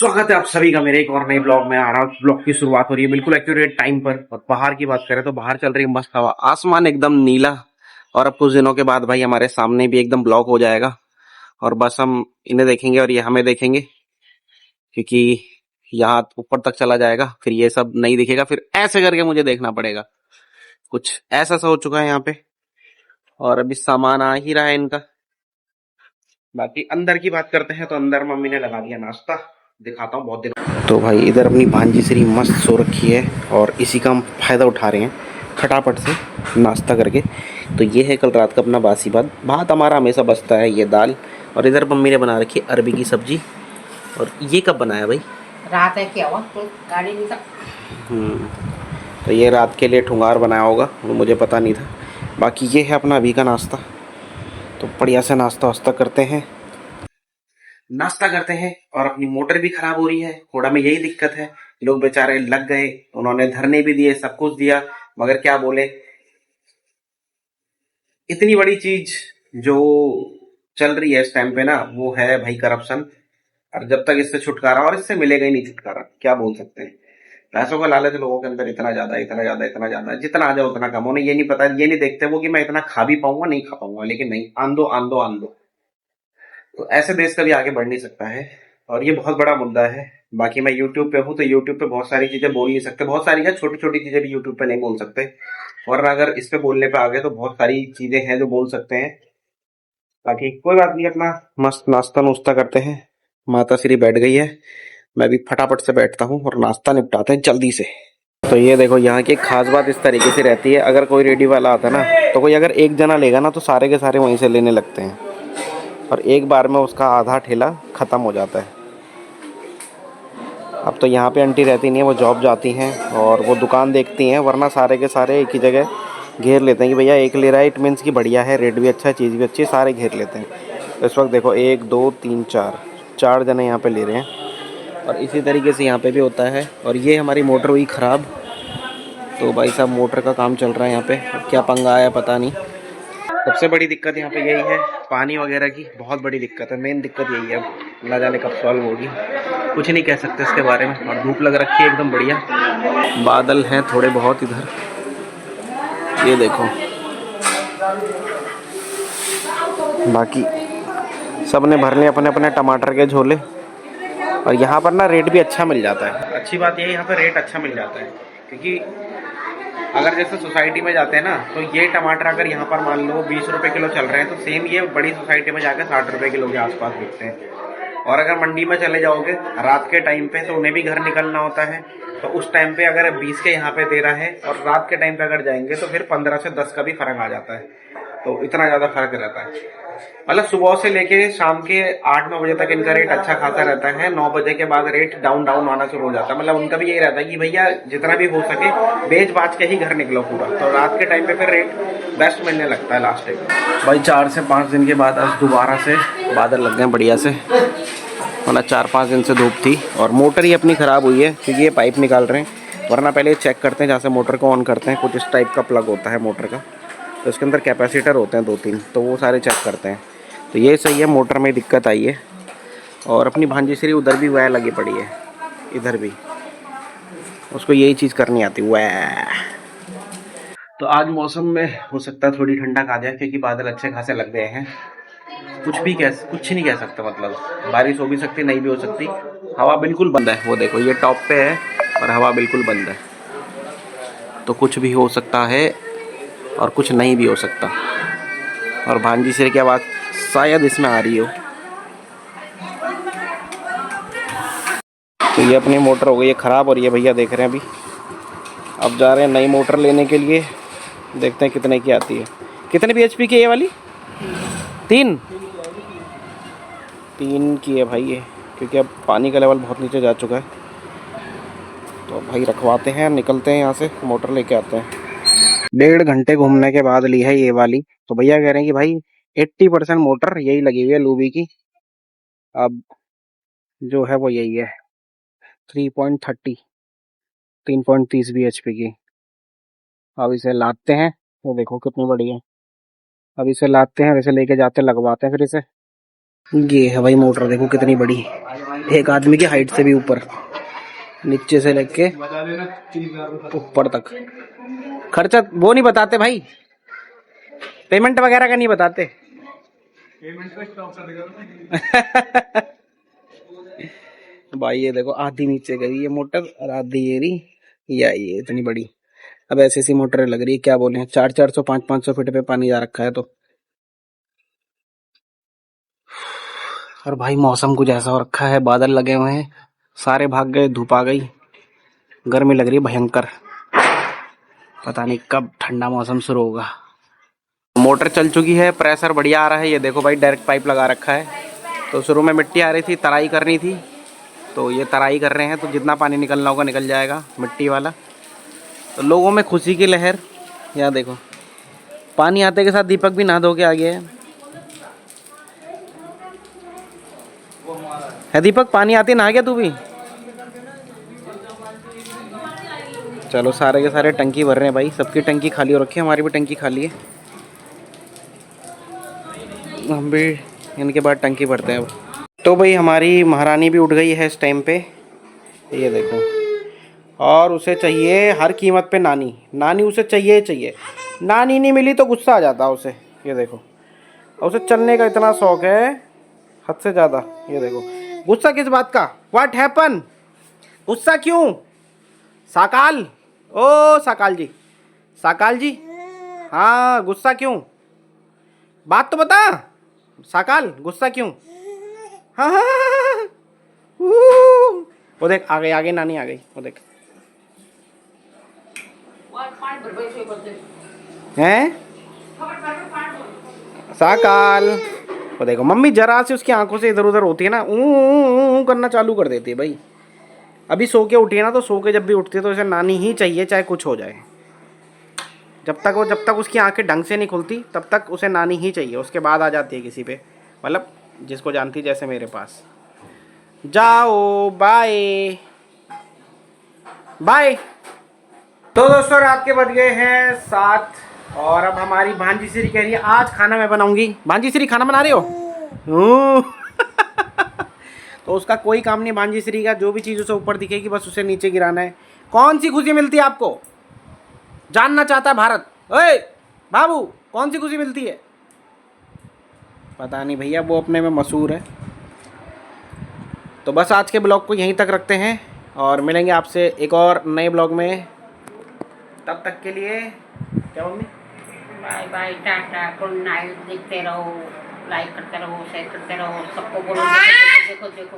स्वागत है आप सभी का मेरे एक और नए ब्लॉग में। आ रहा ब्लॉग की शुरुआत हो रही है बिल्कुल एक्यूरेट टाइम पर। और बाहर की बात करें तो बाहर चल रही है मस्त हवा, आसमान एकदम नीला। और अब कुछ दिनों के बाद भाई हमारे सामने भी एकदम ब्लॉक हो जाएगा और बस हम इन्हें देखेंगे और ये हमें देखेंगे, क्योंकि यहाँ ऊपर तक चला जाएगा, फिर ये सब नहीं दिखेगा, फिर ऐसे करके मुझे देखना पड़ेगा। कुछ ऐसा सा हो चुका है यहाँ पे। और अभी सामान आ ही रहा है इनका। बाकी अंदर की बात करते हैं तो अंदर मम्मी ने लगा दिया नाश्ता, दिखाता हूँ बहुत दिन। तो भाई इधर अपनी भांजी श्री मस्त सो रखी है और इसी का हम फायदा उठा रहे हैं फटाफट से नाश्ता करके। तो ये है कल रात का अपना बासी भात। भात हमारा हमेशा बचता है, ये दाल। और इधर मम्मी ने बना रखी है अरबी की सब्जी। और ये कब बनाया भाई? रात है क्या हुआ तो गाड़ी नहीं था। तो ये रात के लिए ठुंगार बनाया होगा, वो मुझे पता नहीं था। बाकी ये है अपना अभी का नाश्ता। तो बढ़िया से नाश्ता वास्ता करते हैं, नाश्ता करते हैं। और अपनी मोटर भी खराब हो रही है, थोड़ा में यही दिक्कत है। लोग बेचारे लग गए, उन्होंने धरने भी दिए, सब कुछ दिया, मगर क्या बोले। इतनी बड़ी चीज जो चल रही है इस टाइम पे ना, वो है भाई करप्शन। और जब तक इससे छुटकारा, और इससे मिलेगा ही नहीं छुटकारा, क्या बोल सकते हैं। पैसों का लालच लोगों के अंदर इतना ज्यादा, इतना ज्यादा, इतना ज्यादा, जितना आ जाए उतना कम। उन्हें ये नहीं पता, ये नहीं देखते वो कि मैं इतना खा भी पाऊंगा नहीं खा पाऊंगा, लेकिन नहीं, आंदो आंदो आंदो। तो ऐसे देश कभी आगे बढ़ नहीं सकता है। और ये बहुत बड़ा मुद्दा है। बाकी मैं यूट्यूब पे हूँ तो यूट्यूब पे बहुत सारी चीजें बोल नहीं सकते, बहुत सारी है, छोटी छोटी चीजें भी यूट्यूब पे नहीं बोल सकते। और अगर इस पे बोलने पे आ गए तो बहुत सारी चीजें हैं जो बोल सकते हैं। बाकी कोई बात नहीं, अपना मस्त नाश्ता नुश्ता करते हैं। माता श्री बैठ गई है, मैं भी फटाफट से बैठता हूँ और नाश्ता निपटाते हैं जल्दी से। तो ये देखो, यहाँ की खास बात इस तरीके से रहती है, अगर कोई रेडी वाला आता है ना, तो कोई अगर एक जना लेगा ना तो सारे के सारे वहीं से लेने लगते हैं। और एक बार में उसका आधा ठेला ख़त्म हो जाता है। अब तो यहाँ पे आंटी रहती नहीं है, वो जॉब जाती हैं और वो दुकान देखती हैं, वरना सारे के सारे एक ही जगह घेर लेते हैं कि भैया एक ले रहा है, इट मीन्स कि बढ़िया है, रेट भी अच्छा है, चीज़ भी अच्छी है, सारे घेर लेते हैं। तो इस वक्त देखो 1 2 3 4 4 जने यहाँ पे ले रहे हैं। और इसी तरीके से यहाँ पे भी होता है। और ये हमारी मोटर हुई ख़राब। तो भाई साहब मोटर का काम चल रहा है यहाँ पे, क्या पंगा आया पता नहीं। सबसे बड़ी दिक्कत यहाँ पे यही है, पानी वगैरह की बहुत बड़ी दिक्कत है। मेन दिक्कत यही है, ना जाने कब सॉल्व होगी, कुछ नहीं कह सकते इसके बारे में। और धूप लग रखी है एकदम बढ़िया, बादल हैं थोड़े बहुत इधर, ये देखो। बाकी सब ने भर लिए अपने अपने टमाटर के झोले। और यहाँ पर ना रेट भी अच्छा मिल जाता है। अच्छी बात यह है यहाँ पर रेट अच्छा मिल जाता है, क्योंकि अगर जैसे सोसाइटी में जाते हैं ना, तो ये टमाटर अगर यहाँ पर मान लो 20 रुपए किलो चल रहे हैं, तो सेम ये बड़ी सोसाइटी में जाकर 60 रुपए किलो के आसपास बिकते हैं। और अगर मंडी में चले जाओगे रात के टाइम पे, तो उन्हें भी घर निकलना होता है, तो उस टाइम पे अगर 20 के यहाँ पे दे रहा है और रात के टाइम पे अगर जाएंगे तो फिर 15 से 10 का भी फर्क आ जाता है। तो इतना ज्यादा फर्क रहता है। मतलब सुबह से लेके शाम के 8-9 बजे तक इनका रेट अच्छा खासा रहता है। 9 बजे के बाद रेट डाउन डाउन आना शुरू हो जाता है। मतलब उनका भी यही रहता है कि भैया जितना भी हो सके बेच बाच के ही घर निकलो पूरा। तो रात के टाइम पे फिर रेट बेस्ट मिलने लगता है लास्ट टाइम। भाई 4 से 5 दिन के बाद आज दोबारा से बादल लग गए बढ़िया से। मतलब 4-5 दिन से धूप थी और मोटर ही अपनी ख़राब हुई है, क्योंकि ये पाइप निकाल रहे हैं। वरना पहले चेक करते हैं, जहाँ से मोटर को ऑन करते हैं कुछ इस टाइप का प्लग होता है मोटर का, तो इसके अंदर कैपेसिटर होते हैं 2-3, तो वो सारे चेक करते हैं। तो ये सही है, मोटर में दिक्कत आई है। और अपनी भांजी श्री उधर भी वह लगी पड़ी है, इधर भी, उसको यही चीज़ करनी आती वह। तो आज मौसम में हो सकता है थोड़ी ठंडक आ जाए, क्योंकि बादल अच्छे खासे लग गए हैं। कुछ नहीं कह सकते, मतलब बारिश हो भी सकती, नहीं भी हो सकती। हवा बिल्कुल बंद है, वो देखो ये टॉप पे है और हवा बिल्कुल बंद है। तो कुछ भी हो सकता है और कुछ नहीं भी हो सकता। और भांजी श्री की आवाज़ शायद इसमें आ रही हो। तो ये अपनी मोटर हो गई है ख़राब, और ये भैया देख रहे हैं अभी। अब जा रहे हैं नई मोटर लेने के लिए, देखते हैं कितने की आती है। कितने bhp की है ये वाली? 3 की है भाई ये, क्योंकि अब पानी का लेवल बहुत नीचे जा चुका है। तो भाई रखवाते हैं, निकलते हैं यहाँ से, मोटर लेके आते हैं। 1.5 घंटे घूमने के बाद ली है ये वाली। तो भैया कह रहे हैं कि भाई 80% मोटर यही लगी हुई है लूबी की। अब जो है वो यही है 3.30 3.30 bhp की। अब इसे लादते हैं, वो देखो कितनी बड़ी है। अब इसे लादते हैं, इसे लेके जाते हैं, लगवाते हैं फिर इसे। ये है भाई मोटर, देखो कितनी बड़ी, एक आदमी की हाइट से भी ऊपर, नीचे से लेके ऊपर तक। खर्चा वो नहीं बताते भाई, पेमेंट वगैरह का नहीं बताते। पेमेंट का स्टॉप कर देगा। भाई ये देखो आधी नीचे गई ये मोटर और आधी ये रही, या ये इतनी बड़ी। अब ऐसी ऐसी मोटरें लग रही है, क्या बोले, 400 500 फीट पे पानी जा रखा है तो। और भाई मौसम कुछ ऐसा हो रखा है, बादल लगे हुए हैं, सारे भाग गए, धूप आ गई, गर्मी लग रही है भयंकर। पता नहीं कब ठंडा मौसम शुरू होगा। मोटर चल चुकी है, प्रेशर बढ़िया आ रहा है। ये देखो भाई डायरेक्ट पाइप लगा रखा है। तो शुरू में मिट्टी आ रही थी, तराई करनी थी, तो ये तराई कर रहे हैं, तो जितना पानी निकलना होगा निकल जाएगा मिट्टी वाला। तो लोगों में खुशी की लहर। यहाँ देखो पानी आते के साथ दीपक भी नहा धो के आ गया है दीपक, पानी आते नहा गया तू भी? चलो सारे के सारे टंकी भर रहे हैं भाई, सबकी टंकी खाली हो रखी है, हमारी भी टंकी खाली है, हम भी इनके बाद टंकी भरते हैं अब। तो भाई हमारी महारानी भी उठ गई है इस टाइम पे, ये देखो, और उसे चाहिए हर कीमत पे नानी, नानी उसे चाहिए ही चाहिए, नानी नहीं मिली तो गुस्सा आ जाता है उसे। ये देखो, और उसे चलने का इतना शौक है हद से ज़्यादा। ये देखो गुस्सा किस बात का, व्हाट हैपन, गुस्सा क्यों? साकाल, ओ साकाल जी, साकाल जी, हाँ गुस्सा क्यों, बात तो बता साकाल, गुस्सा क्यों? हाँ हाँ हाँ, हाँ, वो देख आ गई, आ गई नानी आ गई, वो देख। हैं साकाल, वो देखो मम्मी जरा से उसकी आंखों से इधर उधर होती है ना, ऊ करना चालू कर देती है भाई। अभी सो के उठी है ना, तो सो के जब भी उठती है तो इसे नानी ही चाहिए, चाहे कुछ हो जाए। जब तक उसकी आंखें ढंग से नहीं खुलती तब तक उसे नानी ही चाहिए, उसके बाद आ जाती है किसी पे, मतलब जिसको जानती, जैसे मेरे पास। जाओ बाय बाय। तो दोस्तों रात के बज गए हैं 7 और अब हमारी भांजी श्री कह रही है आज खाना मैं बनाऊंगी। भांजी श्री खाना बना रही हो? तो उसका कोई काम नहीं भांजी श्री का, जो भी चीज़ उसे ऊपर दिखेगी बस उसे नीचे गिराना है। कौन सी खुशी मिलती है आपको, जानना चाहता है भारत। ओए बाबू, कौन सी खुशी मिलती है? पता नहीं भैया, वो अपने में मशहूर है। तो बस आज के ब्लॉग को यहीं तक रखते हैं और मिलेंगे आपसे एक और नए ब्लॉग में। तब तक के लिए क्या mummy, bye bye, tata, good night. देखते रहो, लाइक करते रहो, शेयर करते रहो, सबको बोलो देखो देखो देखो।